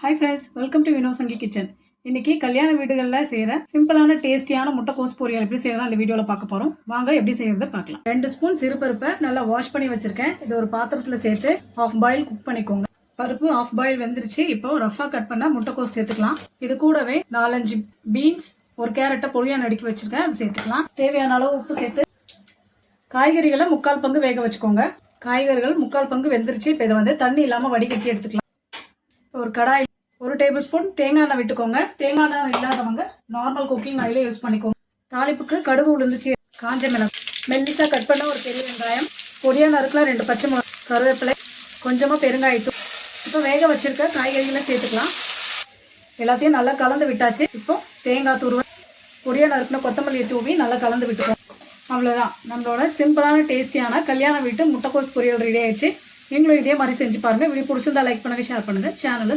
Hi friends, welcome to Vinosangi Kitchen. இன்னைக்கு கல்யாண வீடுகள்ல செய்யற சிம்பிளான டேஸ்டியான முட்டைக்கோஸ் பொரியல் எப்படி செய்யறதா இந்த வீடியோல பார்க்க போறோம். வாங்க எப்படி செய்யறத பார்க்கலாம். 2 ஸ்பூன் சிறுபருப்பை நல்லா வாஷ் பண்ணி வச்சிருக்கேன். இது ஒரு பாத்திரத்துல சேர்த்து half boil குக் பண்ணிக்கோங்க. பருப்பு half boil வெந்துருச்சு. இப்போ ரஃபா கட் பண்ண முட்டைக்கோஸ் சேர்த்துக்கலாம். இது கூடவே 4-5 பீன்ஸ், ஒரு கேரட்டை பொடியா நறுக்கி வச்சிருக்கேன், அது சேர்த்துக்கலாம். தேவையான அளவு உப்பு சேர்த்து காய்கறிகளை 3/4 பங்கு வேக வச்சுக்கோங்க. காய்கறிகள் 3/4 பங்கு வெந்துருச்சு. இப்போ இதை வந்து தண்ணி இல்லாம வடிகட்டி எடுத்துக்கலாம். ஒரு கடாய் 1 டேபிள் ஸ்பூன் தேங்காய் எண்ணெய் விட்டுக்கோங்க. தேங்காய் எண்ணெய் இல்லாதவங்க நார்மல் குக்கிங் ஆயிலே யூஸ் பண்ணிக்கோங்க. தாளிப்புக்கு கடுகு உளுந்துச்சு, காஞ்ச மிளகாய், மெல்லிசா கட் பண்ண ஒரு பெரிய வெங்காயம், பொடியா நறுக்கல 2 பச்சை மிளகாய், கருவேப்பிலை, கொஞ்சமா பெருங்காயத்தூள். இப்போ வேக வச்சிருக்க காய்கறிகளை சேர்த்துக்கலாம். எல்லாத்தையும் நல்லா கலந்து விட்டாச்சு. இப்போ தேங்காய் துருவல், பொடியா நறுக்கின கொத்தமல்லியை தூவி நல்லா கலந்து விட்டுக்கோங்க. அவ்வளோதான், நம்மளோட சிம்பிளான டேஸ்டியான கல்யாண வீட்டு முட்டைக்கோஸ் பொரியல் ரெடி ஆயிடுச்சு. நீங்களும் இதே மாதிரி செஞ்சு பாருங்க. வீடியோ பிடிச்சிருந்தா லைக் பண்ணுங்க, ஷேர் பண்ணுங்க, சேனலை